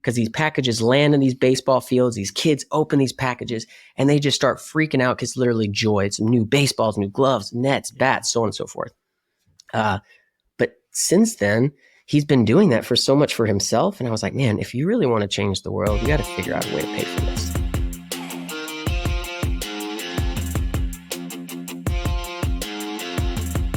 because these packages land in these baseball fields. These kids open these packages and they just start freaking out because literally joy. It's new baseballs, new gloves, nets, bats, so on and so forth. But since then, he's been doing that for so much for himself. And I was like, man, if you really want to change the world, you got to figure out a way to pay for this.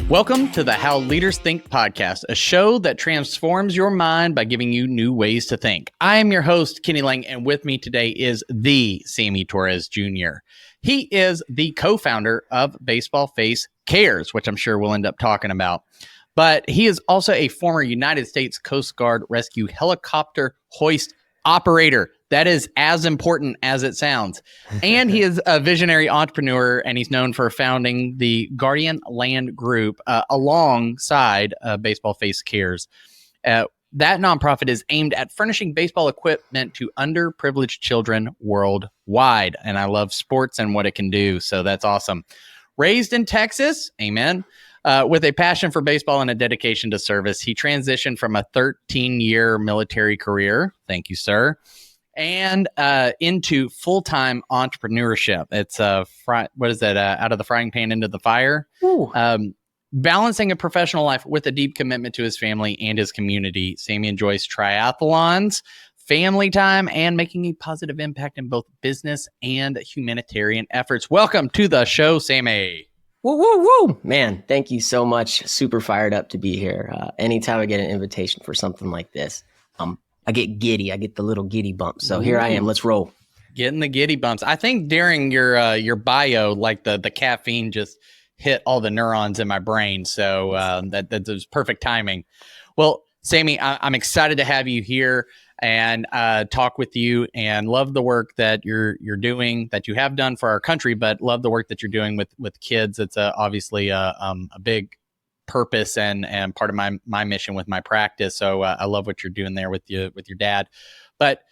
Welcome to the How Leaders Think podcast, a show that transforms your mind by giving you new ways to think. I am your host, Kenny Lange, and with me today is the Sammy Torres Jr. He is the co-founder of Baseball Face Cares, which I'm sure we'll end up talking about. But he is also a former United States Coast Guard rescue helicopter hoist operator. That is as important as it sounds. And he is a visionary entrepreneur, and he's known for founding the Guardian Land Group alongside Baseball Face Cares. That nonprofit is aimed at furnishing baseball equipment to underprivileged children worldwide. And I love sports and what it can do, so that's awesome. Raised in Texas, amen. With a passion for baseball and a dedication to service, he transitioned from a 13-year military career, thank you, sir, and into full-time entrepreneurship. It's what is that? Out of the frying pan into the fire. Balancing a professional life with a deep commitment to his family and his community. Sammy enjoys triathlons, family time, and making a positive impact in both business and humanitarian efforts. Welcome to the show, Sammy. Woo, woo, woo. Man, thank you so much. Super fired up to be here. Anytime I get an invitation for something like this, I get giddy. I get the little giddy bump. So here I am. Let's roll. Getting the giddy bumps. I think during your bio, like the caffeine just hit all the neurons in my brain. So that was perfect timing. Well, Sammy, I'm excited to have you here and talk with you, and love the work that you're doing, that you have done for our country, but love the work that you're doing with kids. It's obviously a big purpose and part of my mission with my practice. So I love what you're doing there with your dad. But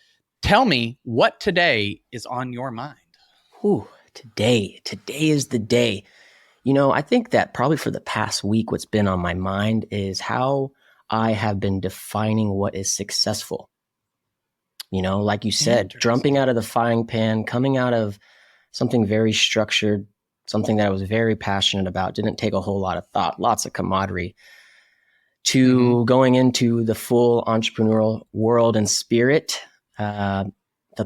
tell me, what today is on your mind? Today is the day. You know, I think that probably for the past week, what's been on my mind is how I have been defining what is successful. You know, like you said, jumping out of the frying pan, coming out of something very structured, something that I was very passionate about, didn't take a whole lot of thought, lots of camaraderie, to going into the full entrepreneurial world and spirit. The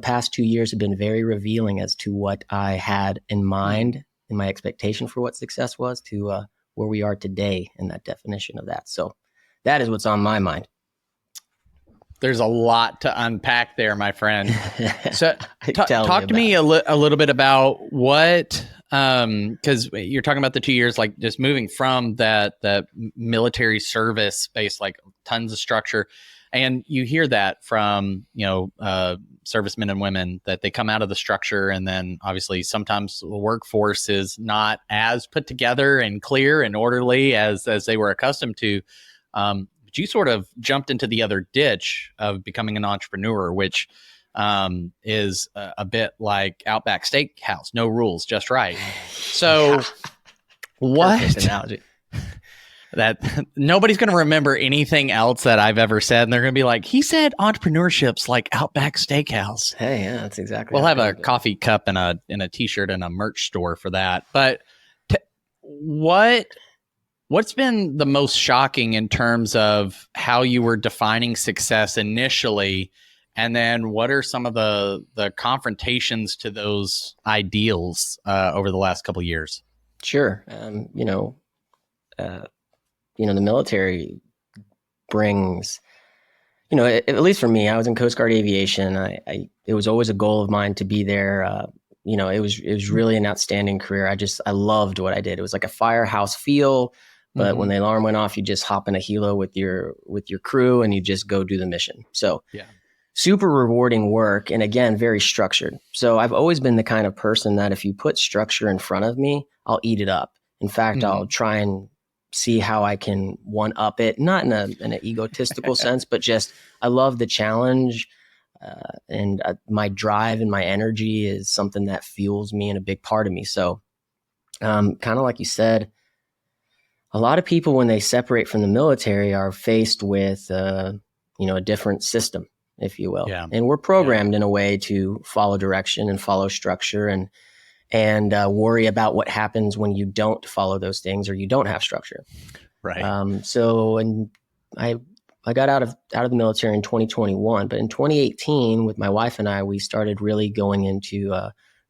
past 2 years have been very revealing as to what I had in mind and my expectation for what success was to where we are today in that definition of that. So that is what's on my mind. There's a lot to unpack there, my friend. So talk to me a little bit about what, because you're talking about the 2 years, like just moving from that military service space, like tons of structure. And you hear that from, servicemen and women, that they come out of the structure, and then obviously sometimes the workforce is not as put together and clear and orderly as they were accustomed to. But you sort of jumped into the other ditch of becoming an entrepreneur, which is a bit like Outback Steakhouse, no rules, just right. So what? Perfect analogy. That nobody's going to remember anything else that I've ever said. And they're going to be like, he said entrepreneurship's like Outback Steakhouse. Hey, yeah, that's exactly. We'll have a coffee cup and a t-shirt and a merch store for that. But what's been the most shocking in terms of how you were defining success initially? And then what are some of the confrontations to those ideals over the last couple of years? Sure. The military brings, at least for me, I was in Coast Guard aviation. It was always a goal of mine to be there. It was really an outstanding career. I loved what I did. It was like a firehouse feel, but when the alarm went off, you just hop in a helo with your crew and you just go do the mission. So yeah, super rewarding work. And again, very structured. So I've always been the kind of person that if you put structure in front of me, I'll eat it up. In fact, I'll try and see how I can one up it, not in an egotistical sense, but just, I love the challenge. And my drive and my energy is something that fuels me and a big part of me. So kind of like you said, a lot of people, when they separate from the military, are faced with, a different system. if you will. Yeah. And we're programmed in a way to follow direction and follow structure and worry about what happens when you don't follow those things or you don't have structure. Right. And I got out of the military in 2021, but in 2018, with my wife and I, we started really going into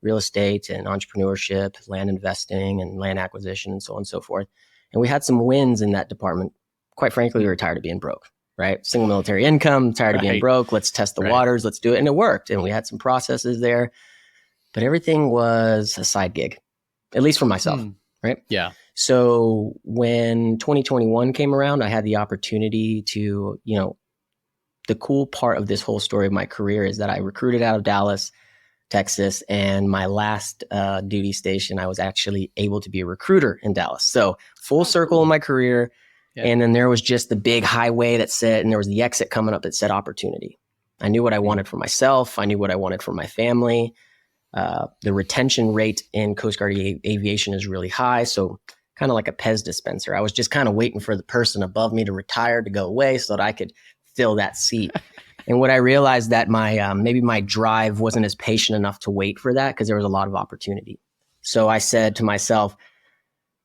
real estate and entrepreneurship, land investing and land acquisition and so on and so forth. And we had some wins in that department. Quite frankly, we were tired of being broke, right? Single military income, tired of being broke. Let's test the waters. Let's do it. And it worked. And we had some processes there, but everything was a side gig, at least for myself, right? Yeah. So when 2021 came around, I had the opportunity to, the cool part of this whole story of my career is that I recruited out of Dallas, Texas, and my last duty station, I was actually able to be a recruiter in Dallas. So full circle in my career. Yeah. And then there was just the big highway that said, and there was the exit coming up that said opportunity. I knew what I wanted for myself. I knew what I wanted for my family. The retention rate in Coast Guard aviation is really high. So kind of like a Pez dispenser. I was just kind of waiting for the person above me to retire, to go away so that I could fill that seat. And what I realized that maybe my drive wasn't as patient enough to wait for that because there was a lot of opportunity. So I said to myself,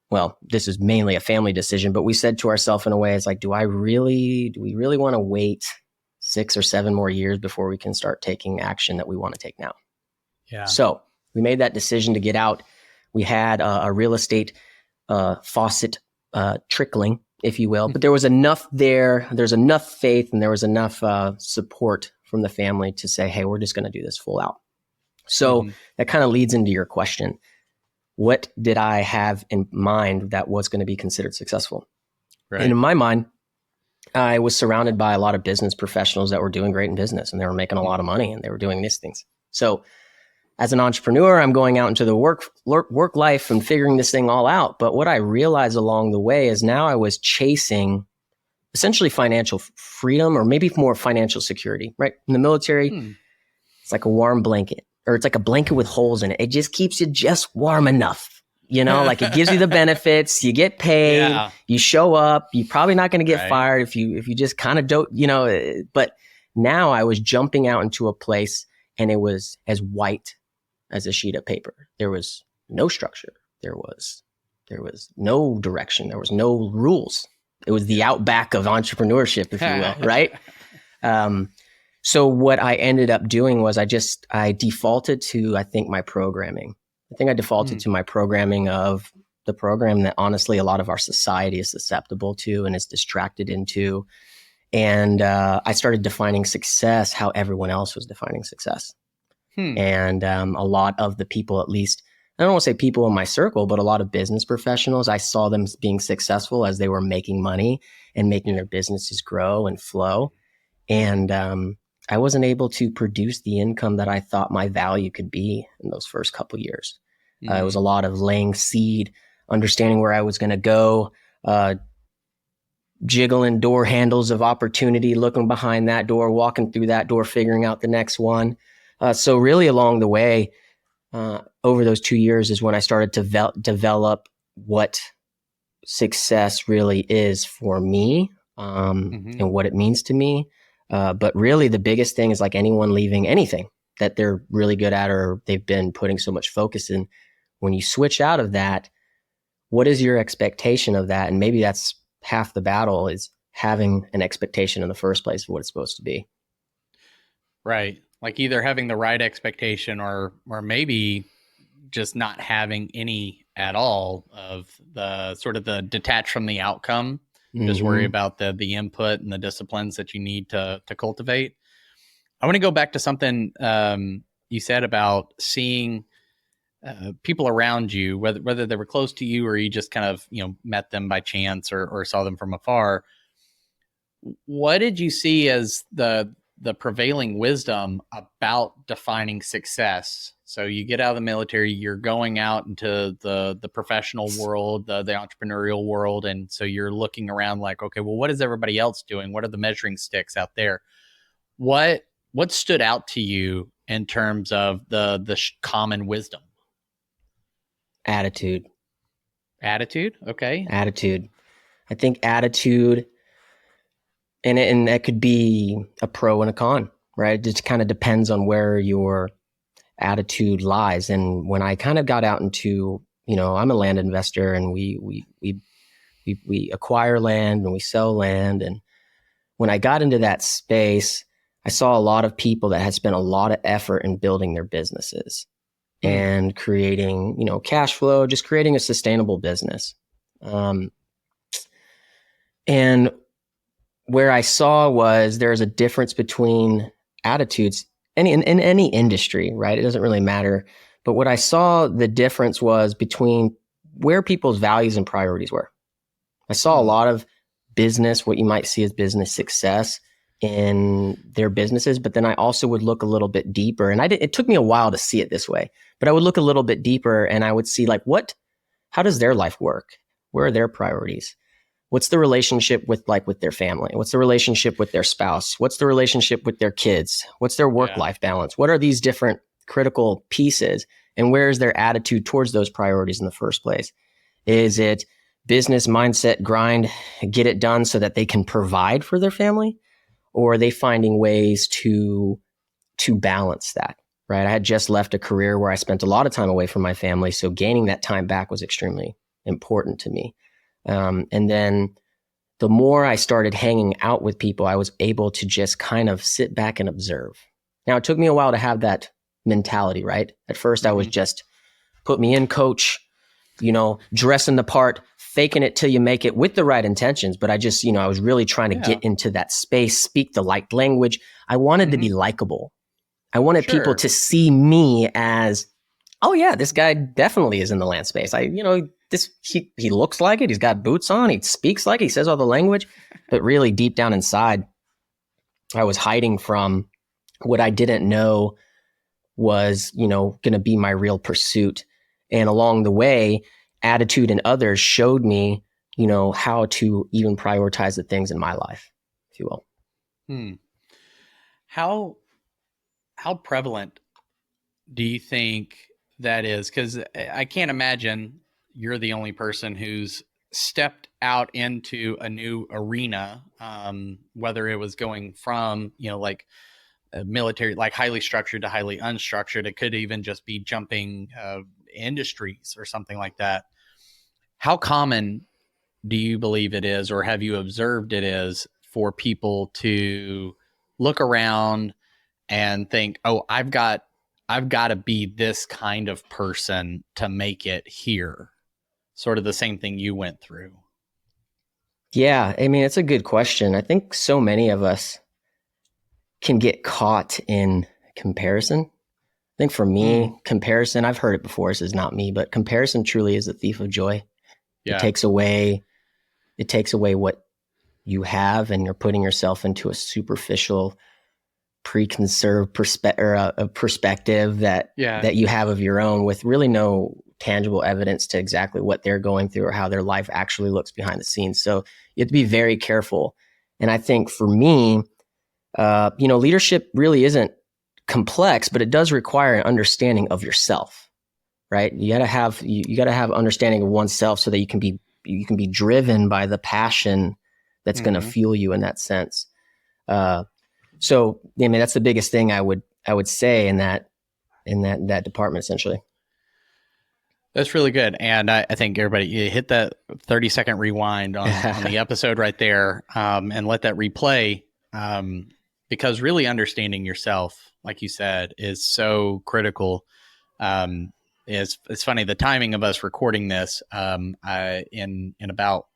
well, this is mainly a family decision, but we said to ourselves in a way, it's like, do we really want to wait 6 or 7 more years before we can start taking action that we want to take now? Yeah. So we made that decision to get out. We had a real estate faucet trickling, if you will, but there was enough there. There's enough faith and there was enough support from the family to say, hey, we're just going to do this full out. So that kind of leads into your question. What did I have in mind that was going to be considered successful? Right. And in my mind, I was surrounded by a lot of business professionals that were doing great in business and they were making a lot of money and they were doing these things. So as an entrepreneur, I'm going out into the work life and figuring this thing all out. But what I realized along the way is now I was chasing essentially financial freedom or maybe more financial security, right? In the military, it's like a warm blanket or it's like a blanket with holes in it. It just keeps you just warm enough. Like it gives you the benefits, you get paid, you show up, you're probably not going to get fired if you just kind of don't, but now I was jumping out into a place and it was as white as a sheet of paper. There was no structure. There was no direction. There was no rules. It was the outback of entrepreneurship, if you will, right? So what I ended up doing was I defaulted to, I think, my programming. I think I defaulted to my programming of the program that honestly a lot of our society is susceptible to and is distracted into. And I started defining success how everyone else was defining success. And a lot of the people, at least, I don't want to say people in my circle, but a lot of business professionals, I saw them being successful as they were making money and making their businesses grow and flow. And I wasn't able to produce the income that I thought my value could be in those first couple of years. It was a lot of laying seed, understanding where I was going to go, jiggling door handles of opportunity, looking behind that door, walking through that door, figuring out the next one. So really along the way, over those 2 years is when I started to develop what success really is for me and what it means to me. But really the biggest thing is like anyone leaving anything that they're really good at or they've been putting so much focus in. When you switch out of that, what is your expectation of that? And maybe that's half the battle is having an expectation in the first place of what it's supposed to be. Right. Like either having the right expectation or maybe just not having any at all of the sort of the detach from the outcome, just worry about the input and the disciplines that you need to cultivate. I want to go back to something you said about seeing people around you, whether they were close to you or you just kind of, met them by chance or saw them from afar. What did you see as the prevailing wisdom about defining success? So you get out of the military, you're going out into the professional world, the entrepreneurial world. And so you're looking around like, okay, well, what is everybody else doing? What are the measuring sticks out there? What stood out to you in terms of the common wisdom? Attitude. Okay. Attitude. I think attitude, and that could be a pro and a con, right? It just kind of depends on where your attitude lies. And when I kind of got out into, I'm a land investor, and we acquire land and we sell land. And when I got into that space, I saw a lot of people that had spent a lot of effort in building their businesses and creating, cash flow, just creating a sustainable business. And where I saw was there's a difference between attitudes in any industry, right? It doesn't really matter. But what I saw the difference was between where people's values and priorities were. I saw a lot of business, what you might see as business success in their businesses, but then I also would look a little bit deeper. And it took me a while to see it this way, but I would look a little bit deeper and I would see how does their life work? Where are their priorities? What's the relationship with their family? What's the relationship with their spouse? What's the relationship with their kids? What's their work-life balance? What are these different critical pieces? And where is their attitude towards those priorities in the first place? Is it business mindset, grind, get it done so that they can provide for their family? Or are they finding ways to balance that, right? I had just left a career where I spent a lot of time away from my family. So gaining that time back was extremely important to me. And then the more I started hanging out with people, I was able to just kind of sit back and observe. Now, it took me a while to have that mentality, right? At first, I was just put me in, coach, dressing the part, faking it till you make it with the right intentions. But I just, I was really trying to get into that space, speak the like language. I wanted to be likable. I wanted people to see me as, oh yeah, this guy definitely is in the land space. He looks like it. He's got boots on. He speaks like it. He says all the language, but really deep down inside, I was hiding from what I didn't know was, going to be my real pursuit. And along the way, attitude and others showed me, how to even prioritize the things in my life, if you will. How prevalent do you think that is? Because I can't imagine you're the only person who's stepped out into a new arena, whether it was going from, like a military, like highly structured to highly unstructured. It could even just be jumping industries or something like that. How common do you believe it is, or have you observed it is, for people to look around and think, oh, I've got to be this kind of person to make it here? Sort of the same thing you went through. Yeah, I mean, it's a good question. I think so many of us can get caught in comparison. I think for me, comparison, I've heard it before, this is not me, but comparison truly is a thief of joy. Yeah. It takes away what you have, and you're putting yourself into a superficial, preconceived perspective that you have of your own, with really no tangible evidence to exactly what they're going through or how their life actually looks behind the scenes. So you have to be very careful. And I think for me, leadership really isn't complex, but it does require an understanding of yourself, right? You gotta have understanding of oneself so that you can be driven by the passion that's going to fuel you in that sense. So I mean, that's the biggest thing I would say in that department, essentially. That's really good. And I think everybody, you hit that 30-second rewind on the episode right there, and let that replay, because really understanding yourself, like you said, is so critical. It's funny, the timing of us recording this, in about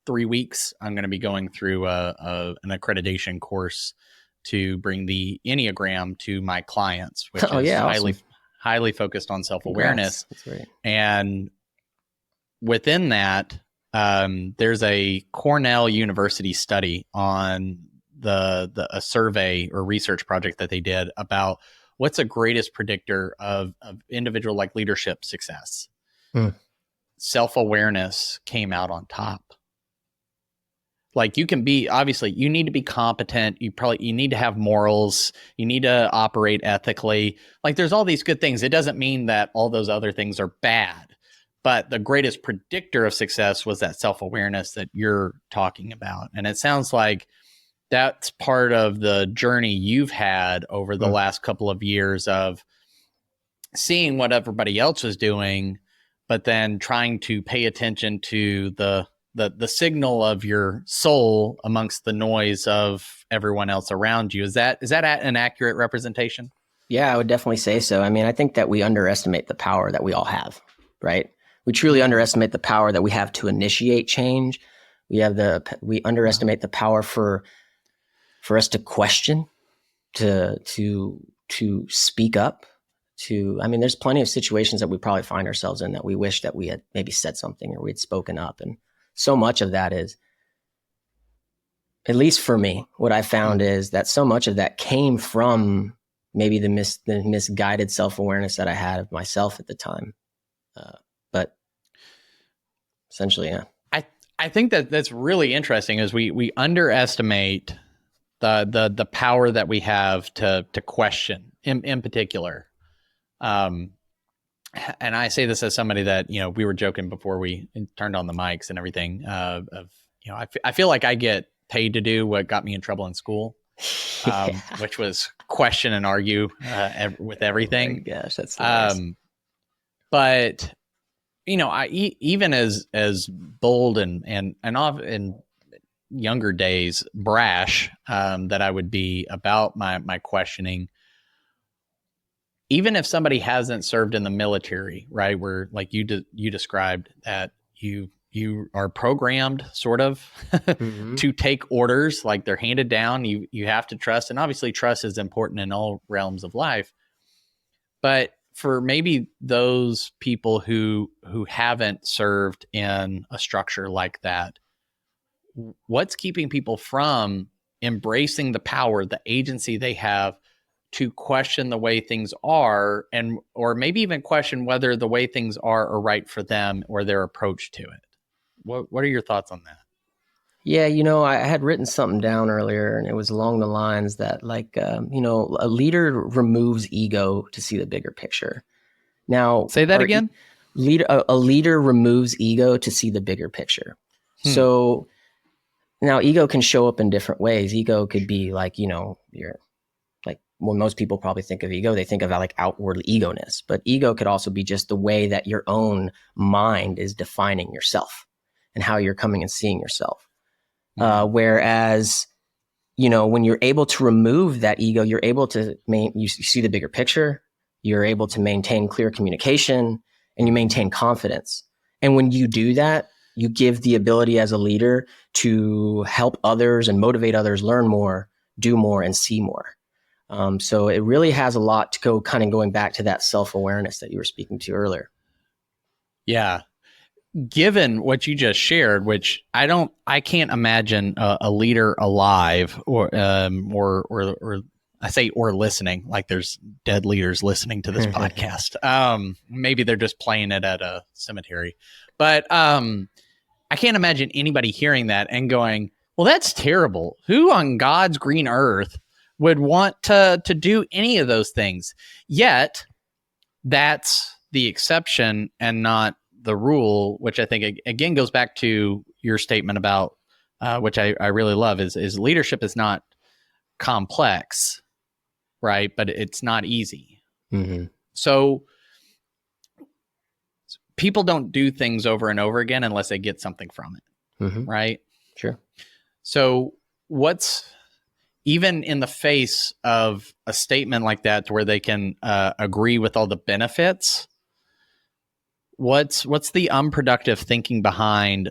3 weeks, I'm going to be going through an accreditation course to bring the Enneagram to my clients, which is awesome. highly focused on self-awareness. That's great. And within that, there's a Cornell University study on a survey or research project that they did about what's the greatest predictor of individual leadership success. Self-awareness came out on top. You can be, obviously you need to be competent. You need to have morals. You need to operate ethically. There's all these good things. It doesn't mean that all those other things are bad, but the greatest predictor of success was that self-awareness that you're talking about. And it sounds like that's part of the journey you've had over the last couple of years of seeing what everybody else was doing, but then trying to pay attention to the signal of your soul amongst the noise of everyone else around you. Is that an accurate representation? Yeah, I would definitely say so. I mean, I think that we underestimate the power that we all have, right? We truly underestimate the power that we have to initiate change. We underestimate the power for us to question, to speak up. I mean, there's plenty of situations that we probably find ourselves in that we wish that we had maybe said something or we'd spoken up. And so much of that is, at least for me, what I found is that so much of that came from maybe the misguided self-awareness that I had of myself at the time. But essentially, yeah. I think that's really interesting is we underestimate the power that we have to question in particular. And I say this as somebody that, we were joking before we turned on the mics and everything I feel like I get paid to do what got me in trouble in school, which was question and argue with everything. Oh my gosh, that's hilarious. But even as bold and often in younger days brash that I would be about my questioning, even if somebody hasn't served in the military, right, where like you described that you are programmed sort of to take orders, like they're handed down, you have to trust, and obviously trust is important in all realms of life. But for maybe those people who haven't served in a structure like that, what's keeping people from embracing the power, the agency they have to question the way things are, and or maybe even question whether the way things are right for them or their approach to it? What are your thoughts on that? Yeah, I had written something down earlier, and it was along the lines that, like, a leader removes ego to see the bigger picture. Now, Say that again. A leader removes ego to see the bigger picture. So now ego can show up in different ways. Ego could be like, you're like, when most people probably think of ego, they think of like outward egoness, but ego could also be just the way that your own mind is defining yourself and how you're coming and seeing yourself. Whereas, when you're able to remove that ego, you're able to you see the bigger picture, you're able to maintain clear communication, and you maintain confidence. And when you do that, you give the ability as a leader to help others and motivate others learn more, do more, and see more. So it really has a lot to go, kind of going back to that self-awareness that you were speaking to earlier. Yeah. Given what you just shared, which I can't imagine a leader alive or I say or listening, like there's dead leaders listening to this podcast. Maybe they're just playing it at a cemetery, but I can't imagine anybody hearing that and going, well, that's terrible. Who on God's green earth would want to do any of those things? Yet that's the exception and not the rule, which I think again goes back to your statement about which I really love is leadership is not complex, right? But it's not easy. So people don't do things over and over again unless they get something from it, right? Sure. So what's, even in the face of a statement like that, to where they can agree with all the benefits, what's the unproductive thinking behind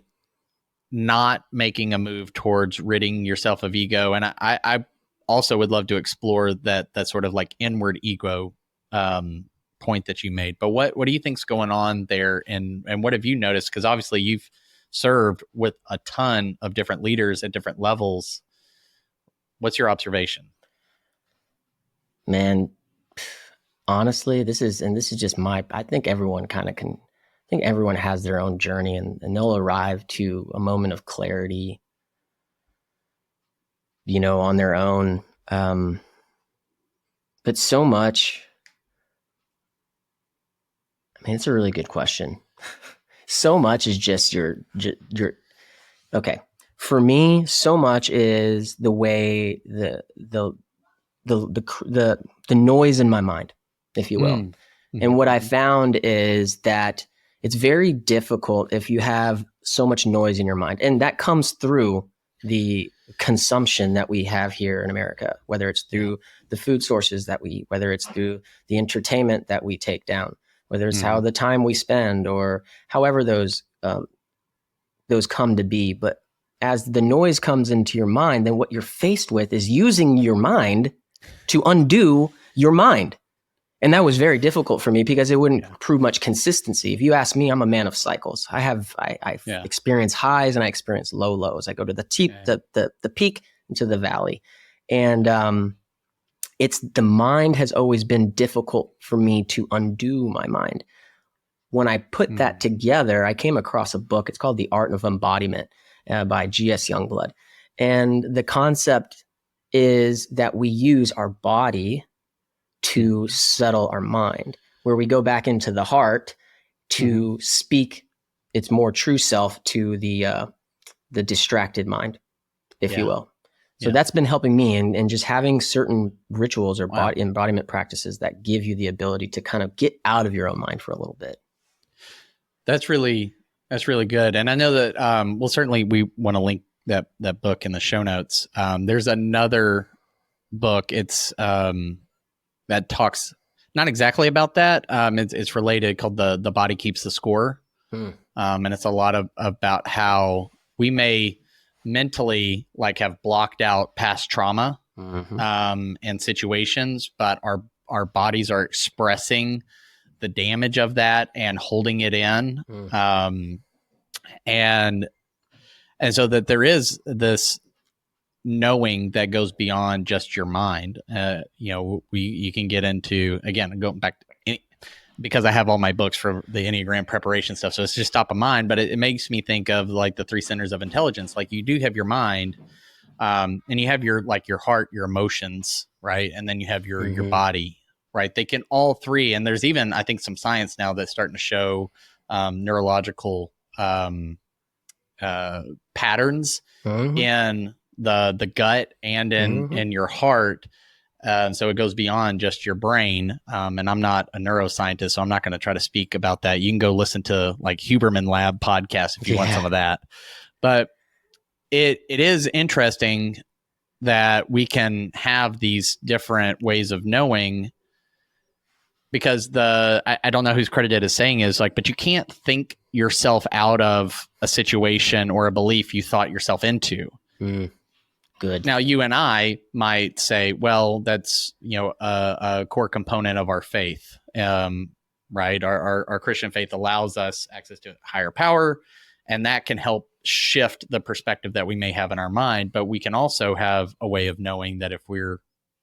not making a move towards ridding yourself of ego? And I also would love to explore that sort of like inward ego point that you made. But what do you think's going on there, and what have you noticed? Because obviously you've served with a ton of different leaders at different levels. What's your observation? Man, honestly, this is just I think everyone everyone has their own journey, and they'll arrive to a moment of clarity, on their own. But so much, I mean, it's a really good question. So much is just your okay. For me, so much is the way the noise in my mind, if you will. Mm-hmm. And what I found is that it's very difficult if you have so much noise in your mind. And that comes through the consumption that we have here in America, whether it's through the food sources that we eat, whether it's through the entertainment that we take down, whether it's how the time we spend or however those come to be. But as the noise comes into your mind, then what you're faced with is using your mind to undo your mind. And that was very difficult for me because it wouldn't prove much consistency. If you ask me, I'm a man of cycles. I experience highs and I experience low lows. I go to the peak into the valley. And it's the mind has always been difficult for me to undo my mind. When I put that together, I came across a book. It's called The Art of Embodiment by G.S. Youngblood. And the concept is that we use our body to settle our mind, where we go back into the heart to speak its more true self to the distracted mind, if you will. So that's been helping me, and just having certain rituals or body embodiment practices that give you the ability to kind of get out of your own mind for a little bit. That's really good. And I know that, we want to link that book in the show notes. There's another book. It's, that talks not exactly about that. It's related, called the Body Keeps the Score. And it's a lot about how we may mentally have blocked out past trauma, and situations, but our bodies are expressing the damage of that and holding it in. And so that there is this knowing that goes beyond just your mind. You can get into, again, going back to because I have all my books for the Enneagram preparation stuff. So it's just top of mind, but it makes me think of the 3 centers of intelligence. You do have your mind, and you have your heart, your emotions, right? And then you have your body, right? They can all 3. And there's even, I think, some science now that's starting to show neurological patterns in the gut and in your heart. So it goes beyond just your brain. And I'm not a neuroscientist, so I'm not going to try to speak about that. You can go listen to Huberman Lab podcast if you want some of that. But it is interesting that we can have these different ways of knowing, because I don't know who's credited as saying is but you can't think yourself out of a situation or a belief you thought yourself into. Good. Now, you and I might say, well, that's, a core component of our faith, right? Our Christian faith allows us access to higher power, and that can help shift the perspective that we may have in our mind. But we can also have a way of knowing that if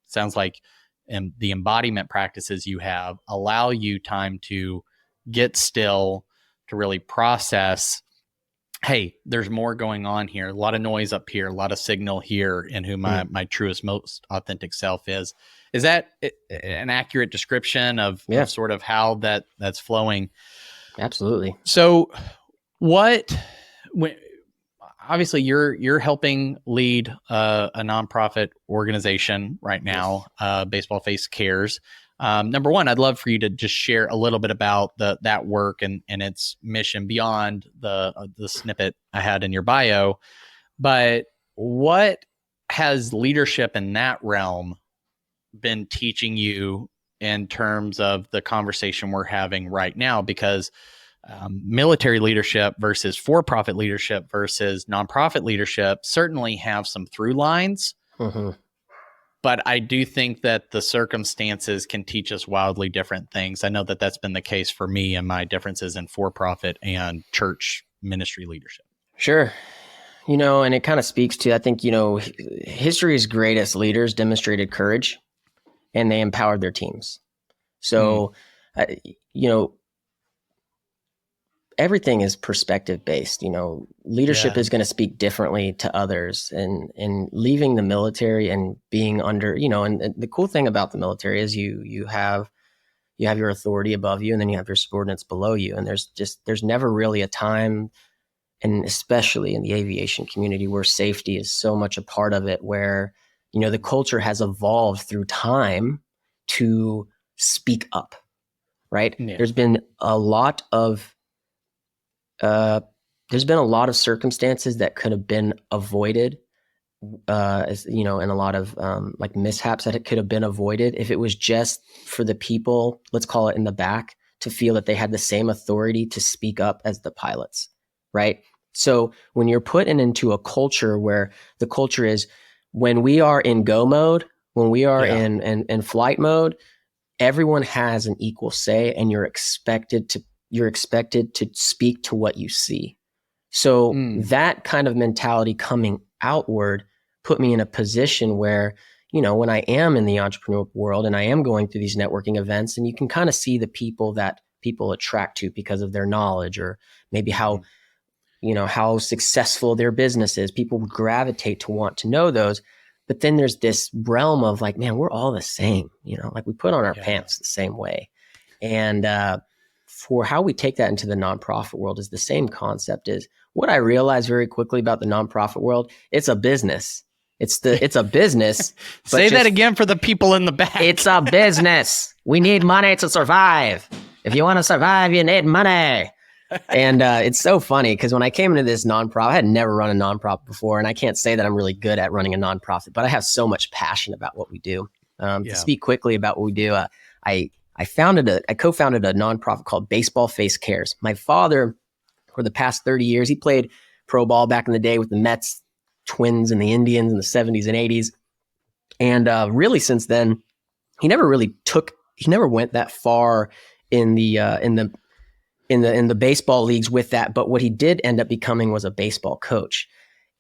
sounds like the embodiment practices you have allow you time to get still, to really process, hey, there's more going on here. A lot of noise up here, a lot of signal here in who my truest, most authentic self is. Is that an accurate description of sort of how that's flowing? Absolutely. So obviously you're helping lead a nonprofit organization right now, Baseball Face Cares. Number one, I'd love for you to just share a little bit about that work and its mission beyond the snippet I had in your bio. But what has leadership in that realm been teaching you in terms of the conversation we're having right now? Because military leadership versus for-profit leadership versus nonprofit leadership certainly have some through lines. But I do think that the circumstances can teach us wildly different things. I know that that's been the case for me and my differences in for-profit and church ministry leadership. Sure. And it kind of speaks to, I think, history's greatest leaders demonstrated courage and they empowered their teams. So, everything is perspective based. Leadership is going to speak differently to others, and leaving the military and being under, and the cool thing about the military is you have your authority above you, and then you have your subordinates below you. And there's never really a time and especially in the aviation community where safety is so much a part of it, where, the culture has evolved through time to speak up, right? Yeah. There's been a lot of circumstances that could have been avoided, and a lot of like mishaps that it could have been avoided if it was just for the people, let's call it in the back, to feel that they had the same authority to speak up as the pilots, right? So when you're put into a culture where the culture is, when we are in go mode, when we are in flight mode, everyone has an equal say, and you're expected to speak to what you see. So that kind of mentality coming outward put me in a position where, when I am in the entrepreneurial world and I am going through these networking events, and you can kind of see the people that people attract to because of their knowledge, or maybe how successful their business is. People gravitate to want to know those. But then there's this realm of like, man, we're all the same, like we put on our pants the same way. And for how we take that into the nonprofit world is the same concept. Is what I realized very quickly about the nonprofit world. It's a business. It's a business. Say that again for the people in the back. It's a business. We need money to survive. If you want to survive, you need money. And it's so funny because when I came into this nonprofit, I had never run a nonprofit before, and I can't say that I'm really good at running a nonprofit, but I have so much passion about what we do. To speak quickly about what we do, I co-founded a nonprofit called Baseball Face Cares. My father, for the past 30 years, he played pro ball back in the day with the Mets, Twins, and the Indians in the 70s and 80s, and really since then, he never went that far in the baseball leagues with that. But what he did end up becoming was a baseball coach.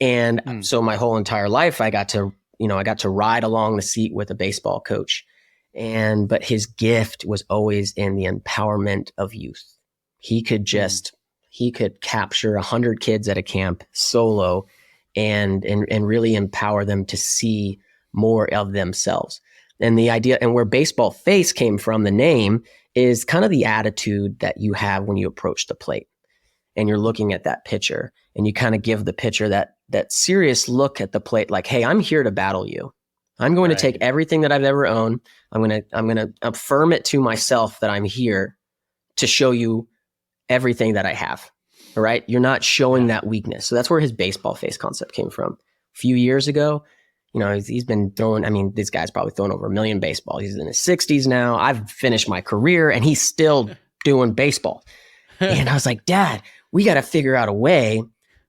And so my whole entire life, I got to ride along the seat with a baseball coach. But his gift was always in the empowerment of youth. He could capture 100 kids at a camp solo and really empower them to see more of themselves. And the idea, and where baseball face came from, the name, is kind of the attitude that you have when you approach the plate and you're looking at that pitcher, and you kind of give the pitcher that serious look at the plate, like, hey, I'm here to battle you. I'm going to take everything that I've ever owned. I'm going to affirm it to myself that I'm here to show you everything that I have. All right. You're not showing that weakness. So that's where his baseball face concept came from. A few years ago, he's been throwing, this guy's probably thrown over 1 million baseballs. He's in his 60s now. I've finished my career and he's still doing baseball. And I was like, Dad, we got to figure out a way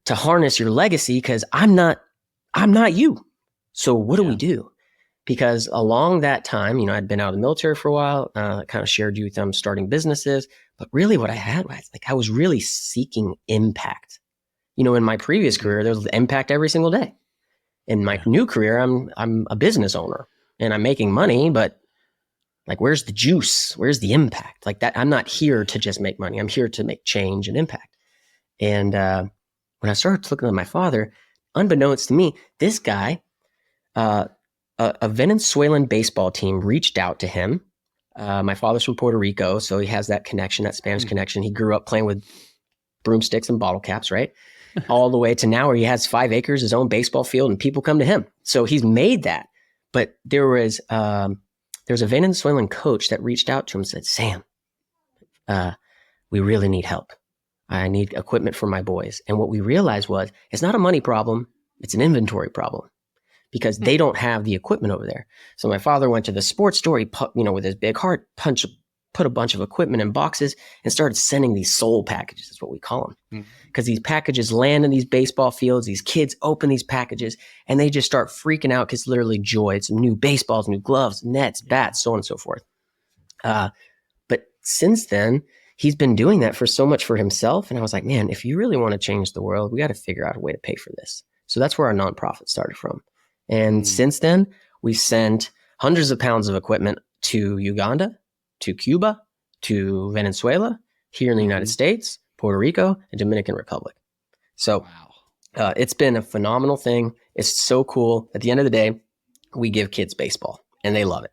to harness your legacy, because I'm not you. So what do we do? Because along that time, I'd been out of the military for a while, kind of shared you with them starting businesses. But really what I had was I was really seeking impact. In my previous career, there was impact every single day. In my new career, I'm a business owner and I'm making money, but where's the juice? Where's the impact? That, I'm not here to just make money. I'm here to make change and impact. And when I started looking at my father, unbeknownst to me, this guy, a Venezuelan baseball team reached out to him. My father's from Puerto Rico, so he has that connection, that Spanish connection. He grew up playing with broomsticks and bottle caps, right? All the way to now where he has 5 acres, his own baseball field, and people come to him. So he's made that. But there was a Venezuelan coach that reached out to him and said, Sam, we really need help. I need equipment for my boys. And what we realized was it's not a money problem. It's an inventory problem, because they don't have the equipment over there. So my father went to the sports store, with his big heart, put a bunch of equipment in boxes and started sending these soul packages, is what we call them. Because these packages land in these baseball fields, these kids open these packages and they just start freaking out because literally joy. It's new baseballs, new gloves, nets, bats, so on and so forth. But since then, he's been doing that for so much for himself. And I was like, man, if you really want to change the world, we got to figure out a way to pay for this. So that's where our nonprofit started from. And since then, we've sent hundreds of pounds of equipment to Uganda, to Cuba, to Venezuela, here in the United States, Puerto Rico, and Dominican Republic. So it's been a phenomenal thing. It's so cool. At the end of the day, we give kids baseball and they love it.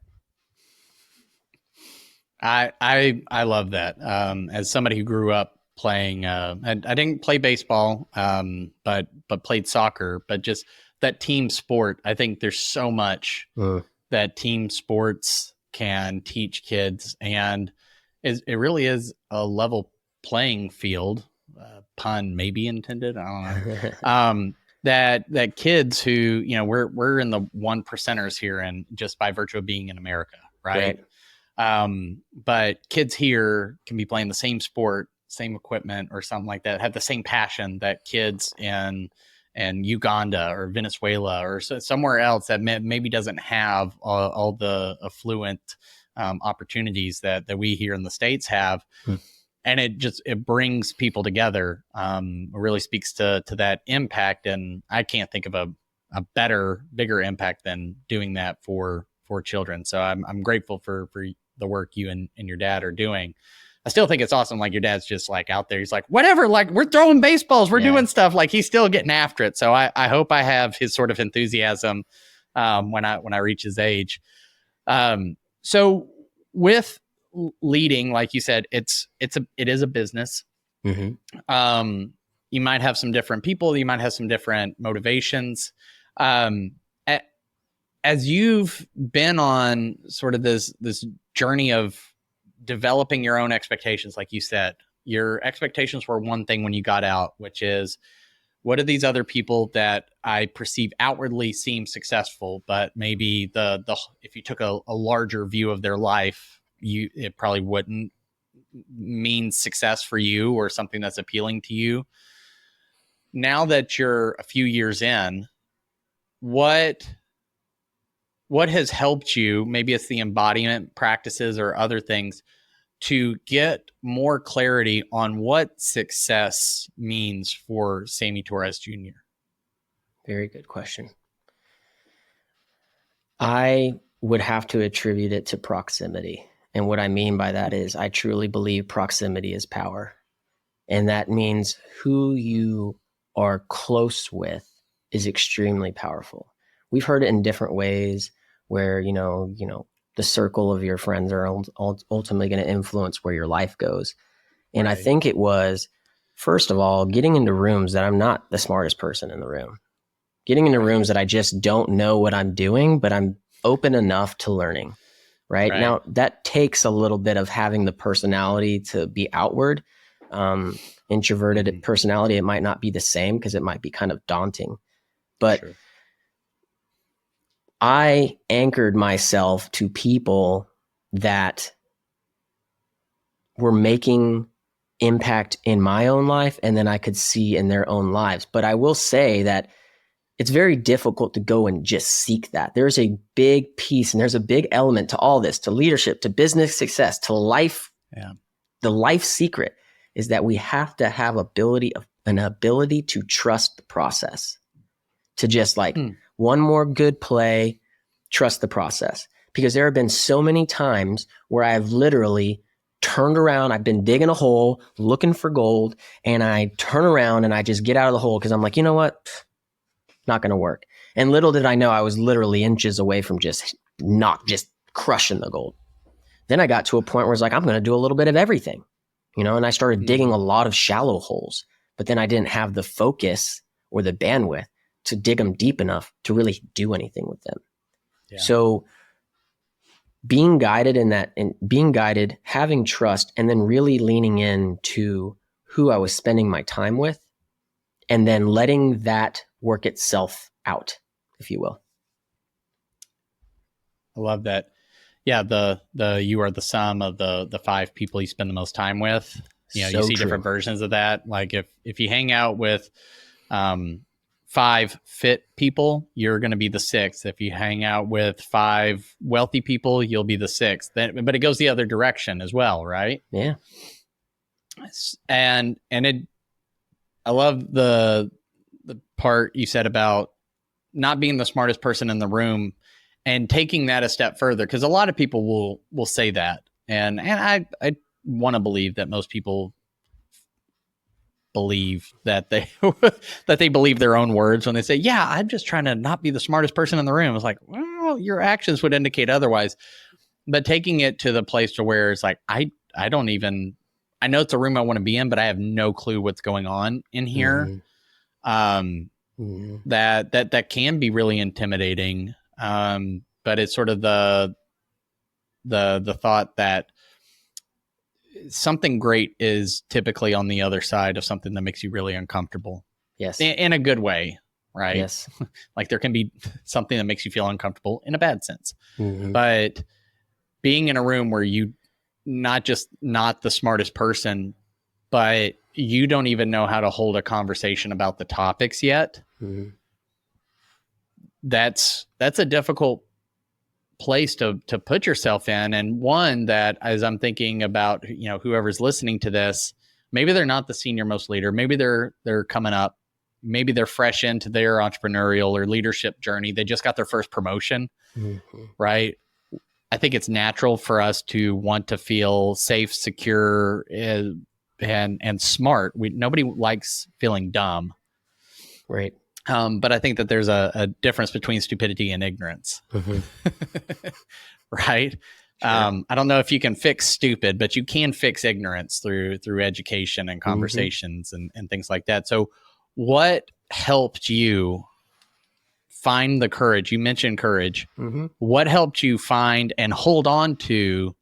I love that. As somebody who grew up playing. I didn't play baseball, but played soccer. But just that team sport, I think there's so much that team sports can teach kids, and it really is a level playing field. Pun maybe intended. I don't know. That kids who, you know, we're in the 1%ers here, and just by virtue of being in America, right? But kids here can be playing the same sport, same equipment, or something like that, have the same passion that kids in Uganda or Venezuela or somewhere else that maybe doesn't have all the affluent opportunities that we here in the States have. And it brings people together. It really speaks to that impact. And I can't think of a bigger impact than doing that for children. So I'm grateful for the work you and your dad are doing. I still think it's awesome. Like, your dad's just like out there. He's like, whatever, like, we're throwing baseballs, we're doing stuff. Like, he's still getting after it. So I hope I have his sort of enthusiasm when I reach his age. So with leading, like you said, it is a business. Mm-hmm. You might have some different people, you might have some different motivations. As you've been on sort of this journey of developing your own expectations, like you said, your expectations were one thing when you got out, which is, what are these other people that I perceive outwardly seem successful, but maybe if you took a larger view of their life, it probably wouldn't mean success for you or something that's appealing to you. Now that you're a few years in, what has helped you? Maybe it's the embodiment practices or other things to get more clarity on what success means for Sammy Torres Jr. Very good question. I would have to attribute it to proximity. And what I mean by that is, I truly believe proximity is power. And that means who you are close with is extremely powerful. We've heard it in different ways where, you know, the circle of your friends are ultimately going to influence where your life goes. And right. I think it was, first of all, getting into rooms that I'm not the smartest person in the room, getting into rooms that I just don't know what I'm doing, but I'm open enough to learning. Right now, that takes a little bit of having the personality to be outward. Introverted personality, it might not be the same because it might be kind of daunting, but sure. I anchored myself to people that were making impact in my own life, and then I could see in their own lives. But I will say that it's very difficult to go and just seek that. There's a big piece and there's a big element to all this, to leadership, to business success, to life. Yeah. The life secret is that we have to have an ability to trust the process, to just like one more good play, trust the process. Because there have been so many times where I've literally turned around, I've been digging a hole, looking for gold, and I turn around and I just get out of the hole because I'm like, you know what? Not going to work. And little did I know, I was literally inches away from just crushing the gold. Then I got to a point where it's like, I'm going to do a little bit of everything, and I started digging a lot of shallow holes, but then I didn't have the focus or the bandwidth to dig them deep enough to really do anything with them. Yeah. So being guided having trust, and then really leaning into who I was spending my time with, and then letting that work itself out, if you will. I love that. Yeah, the you are the sum of the 5 people you spend the most time with. You see true. Different versions of that. Like if you hang out with 5 fit people, you're going to be the 6th. If you hang out with 5 wealthy people, you'll be the 6th. But it goes the other direction as well, right? Yeah. And I love the part you said about not being the smartest person in the room and taking that a step further, because a lot of people will say that, and I want to believe that most people believe that they that they believe their own words when they say, yeah, I'm just trying to not be the smartest person in the room. It's like, well, your actions would indicate otherwise. But taking it to the place to where it's like, I don't even I know it's a room I want to be in, but I have no clue what's going on in here. That can be really intimidating. But it's sort of the thought that something great is typically on the other side of something that makes you really uncomfortable. Yes. In a good way, right? Yes. Like there can be something that makes you feel uncomfortable in a bad sense. But being in a room where you not the smartest person, but you don't even know how to hold a conversation about the topics yet. That's a difficult place to put yourself in, and one that, as I'm thinking about, whoever's listening to this, maybe they're not the senior most leader, maybe they're coming up, maybe they're fresh into their entrepreneurial or leadership journey, they just got their first promotion, right? I think it's natural for us to want to feel safe, secure, and smart. Nobody likes feeling dumb, right? But I think that there's a difference between stupidity and ignorance, right? Sure. I don't know if you can fix stupid, but you can fix ignorance through education and conversations and things like that. So what helped you find the courage? You mentioned courage. What helped you find and hold on to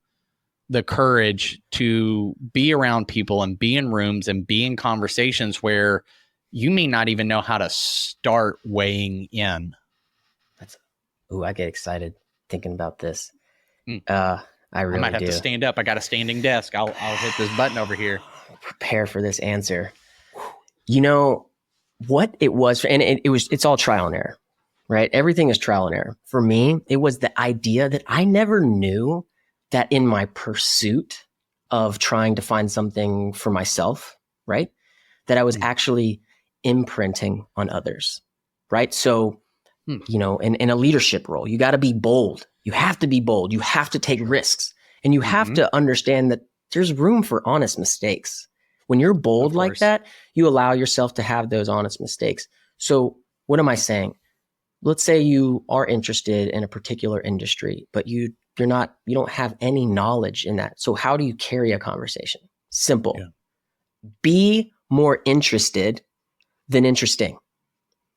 the courage to be around people and be in rooms and be in conversations where you may not even know how to start weighing in? I get excited thinking about this. I might have to stand up. I got a standing desk. I'll hit this button over here. Prepare for this answer. What it was, and it's all trial and error, right? Everything is trial and error. For me, it was the idea that I never knew that in my pursuit of trying to find something for myself, right, that I was actually imprinting on others, right? So, in a leadership role, you got to be bold. You have to be bold. You have to take risks, and you have to understand that there's room for honest mistakes. When you're bold like that, you allow yourself to have those honest mistakes. So what am I saying? Let's say you are interested in a particular industry, but you don't have any knowledge in that. So how do you carry a conversation? Simple. Yeah. Be more interested than interesting,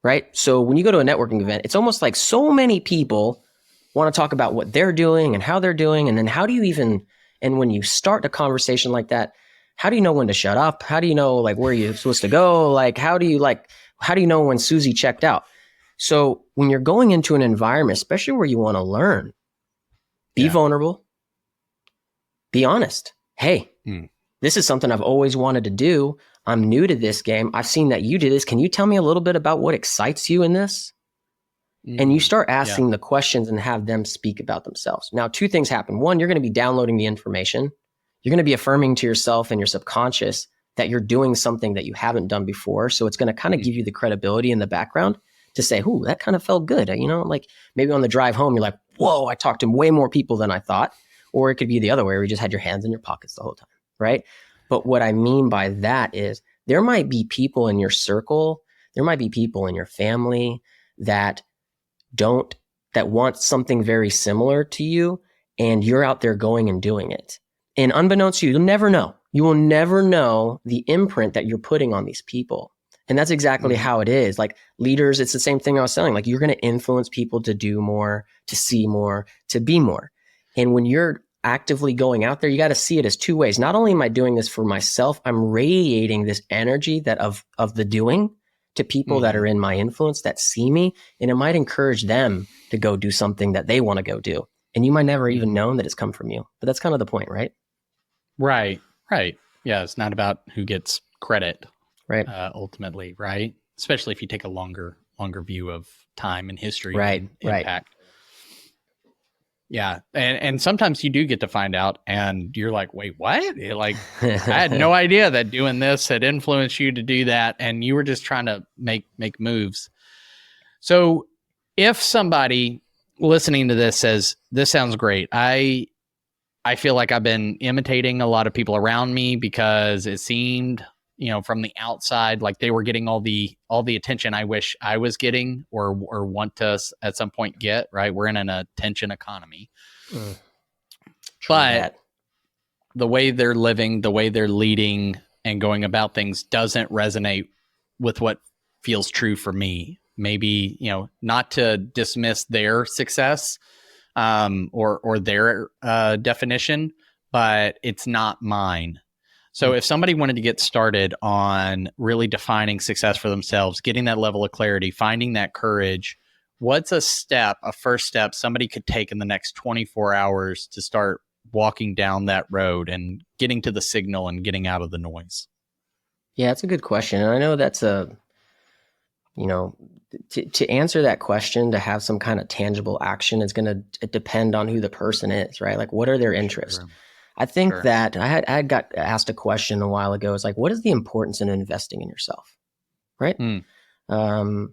right? So when you go to a networking event, it's almost like so many people want to talk about what they're doing and how they're doing. And then and when you start a conversation like that, how do you know when to shut up? How do you know where you're supposed to go? How do you know when Susie checked out? So when you're going into an environment, especially where you want to learn, be vulnerable, be honest. Hey, this is something I've always wanted to do. I'm new to this game. I've seen that you do this. Can you tell me a little bit about what excites you in this? And you start asking the questions and have them speak about themselves. Now, two things happen. One, you're going to be downloading the information. You're going to be affirming to yourself and your subconscious that you're doing something that you haven't done before. So it's going to kind of give you the credibility in the background to say, ooh, that kind of felt good. Maybe on the drive home, you're like, whoa, I talked to way more people than I thought. Or it could be the other way where you just had your hands in your pockets the whole time, right? But what I mean by that is there might be people in your circle, there might be people in your family that want something very similar to you, and you're out there going and doing it. And unbeknownst to you, you'll never know. You will never know the imprint that you're putting on these people. And that's exactly how it is. Like leaders, it's the same thing I was saying. Like you're going to influence people to do more, to see more, to be more. And when you're actively going out there, you got to see it as two ways. Not only am I doing this for myself, I'm radiating this energy that of the doing to people that are in my influence that see me, and it might encourage them to go do something that they want to go do. And you might never even know that it's come from you. But that's kind of the point, right? Right. Yeah, it's not about who gets credit, right? Ultimately, right? Especially if you take a longer view of time and history, right? And impact. Yeah, and sometimes you do get to find out, and you're like, wait, what? I had no idea that doing this had influenced you to do that, and you were just trying to make moves. So, if somebody listening to this says, "This sounds great," I feel like I've been imitating a lot of people around me because it seemed, from the outside, like they were getting all the attention I wish I was getting or want to at some point get, right? We're in an attention economy. But the way they're living, the way they're leading and going about things doesn't resonate with what feels true for me. Maybe, not to dismiss their success or their definition, but it's not mine. So if somebody wanted to get started on really defining success for themselves, getting that level of clarity, finding that courage, what's a first step somebody could take in the next 24 hours to start walking down that road and getting to the signal and getting out of the noise? Yeah, that's a good question. And I know that's to answer that question, to have some kind of tangible action is going to depend on who the person is, right? Like, what are their interests? Sure. I think that I got asked a question a while ago. It's like, what is the importance in investing in yourself, right? And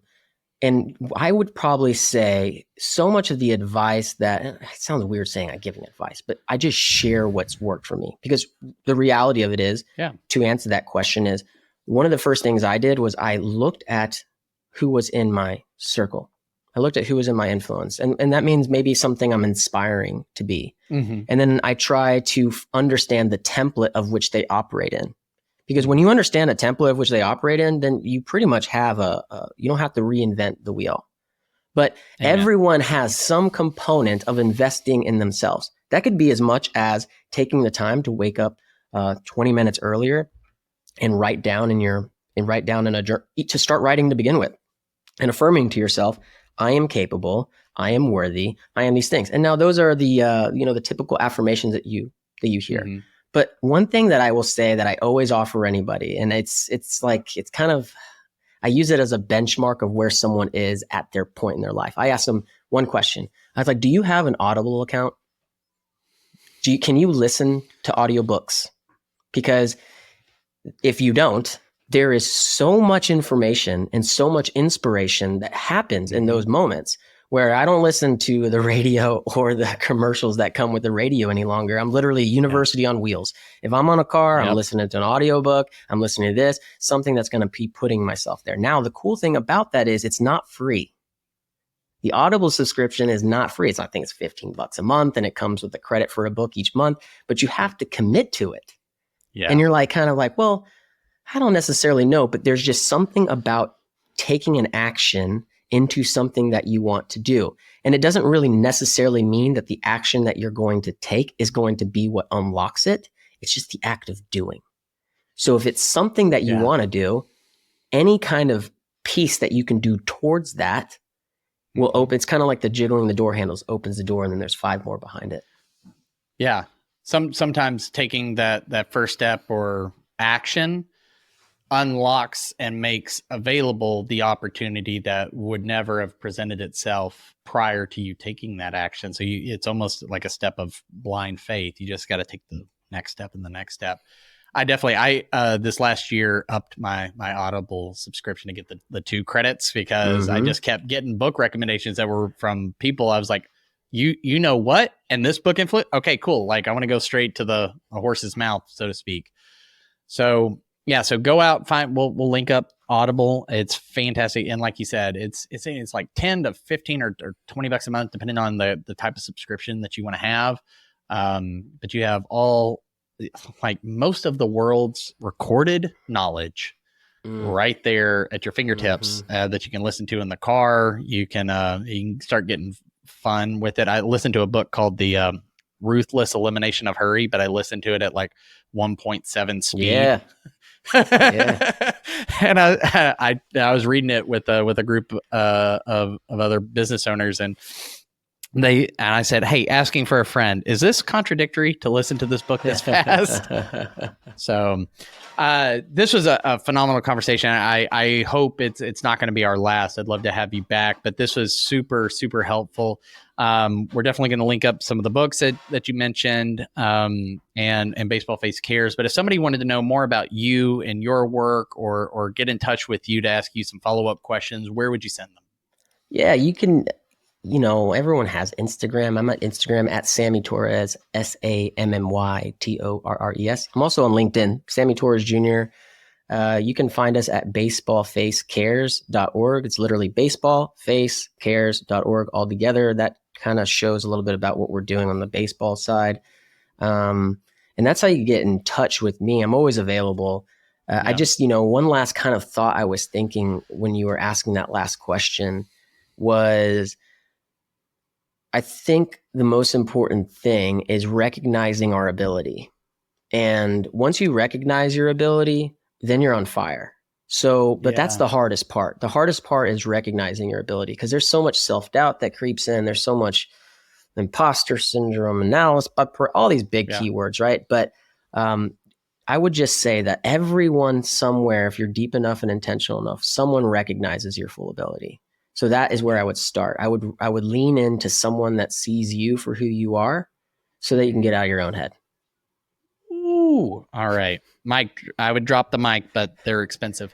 I would probably say so much of the advice that, it sounds weird saying I'm giving advice, but I just share what's worked for me, because the reality of it is, to answer that question, is one of the first things I did was I looked at who was in my circle. I looked at who was in my influence. And that means maybe something I'm inspiring to be. Mm-hmm. And then I try to understand the template of which they operate in. Because when you understand a template of which they operate in, then you pretty much have you don't have to reinvent the wheel. But everyone has some component of investing in themselves. That could be as much as taking the time to wake up 20 minutes earlier and write down in a journal, to start writing to begin with, and affirming to yourself, I am capable, I am worthy, I am these things. And now those are the the typical affirmations that you hear. Mm-hmm. But one thing that I will say that I always offer anybody, and it's kind of, I use it as a benchmark of where someone is at their point in their life. I ask them one question. I was like, do you have an Audible account? Can you listen to audiobooks? Because if you don't, there is so much information and so much inspiration that happens in those moments where I don't listen to the radio or the commercials that come with the radio any longer. I'm literally university on wheels. If I'm on a car, I'm listening to an audiobook, I'm listening to this, something that's going to be putting myself there. Now, the cool thing about that is it's not free. The Audible subscription is not free. I think it's $15 a month, and it comes with the credit for a book each month, but you have to commit to it. Yeah. And you're kind of like, well, I don't necessarily know, but there's just something about taking an action into something that you want to do. And it doesn't really necessarily mean that the action that you're going to take is going to be what unlocks it. It's just the act of doing. So if it's something that you want to do, any kind of piece that you can do towards that will open. It's kind of like the jiggling the door handles opens the door, and then there's 5 more behind it. Yeah. Sometimes taking that first step or action unlocks and makes available the opportunity that would never have presented itself prior to you taking that action. So it's almost like a step of blind faith. You just got to take the next step and the next step. I this last year upped my Audible subscription to get the 2 credits, because I just kept getting book recommendations that were from people. I was like, you know what? And this book influence? Okay, cool. I want to go straight to a horse's mouth, so to speak. So so go out, we'll link up Audible. It's fantastic. And like you said, it's like 10 to 15 or $20 a month, depending on the type of subscription that you want to have. But you have most of the world's recorded knowledge right there at your fingertips, that you can listen to in the car. You can start getting fun with it. I listened to a book called The Ruthless Elimination of Hurry, but I listened to it at 1.7 speed. Yeah. And I was reading it with a group of other business owners, and I said, hey, asking for a friend, is this contradictory to listen to this book this fast? So this was a phenomenal conversation. I hope it's not going to be our last. I'd love to have you back, but this was super, super helpful. We're definitely going to link up some of the books that you mentioned, and Baseball Face Cares. But if somebody wanted to know more about you and your work, or get in touch with you to ask you some follow-up questions, where would you send them? Yeah, you can, everyone has Instagram. I'm at Instagram at Sammy Torres, SammyTorres. I'm also on LinkedIn, Sammy Torres Jr. You can find us at baseballfacecares.org. It's literally baseballfacecares.org all together. That kind of shows a little bit about what we're doing on the baseball side. And And that's how you get in touch with me. I'm always available. I just, one last kind of thought I was thinking when you were asking that last question was, I think the most important thing is recognizing our ability. And once you recognize your ability, then you're on fire. So, but that's the hardest part. The hardest part is recognizing your ability, because there's so much self-doubt that creeps in. There's so much imposter syndrome, analysis, all these big keywords, right? But I would just say that everyone somewhere, if you're deep enough and intentional enough, someone recognizes your full ability. So that is where I would start. I would lean into someone that sees you for who you are, so that you can get out of your own head. Ooh, all right. Mike, I would drop the mic, but they're expensive.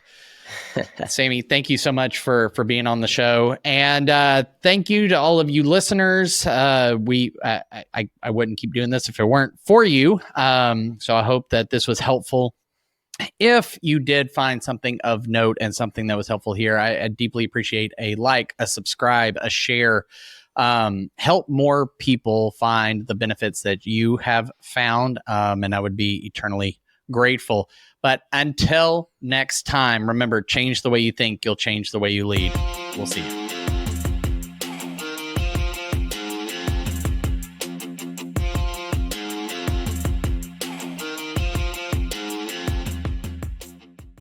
Sammy, thank you so much for being on the show. And thank you to all of you listeners. I wouldn't keep doing this if it weren't for you. So I hope that this was helpful. If you did find something of note and something that was helpful here, I deeply appreciate a like, a subscribe, a share. Help more people find the benefits that you have found. And I would be eternally grateful. But until next time, remember, change the way you think, you'll change the way you lead. We'll see you.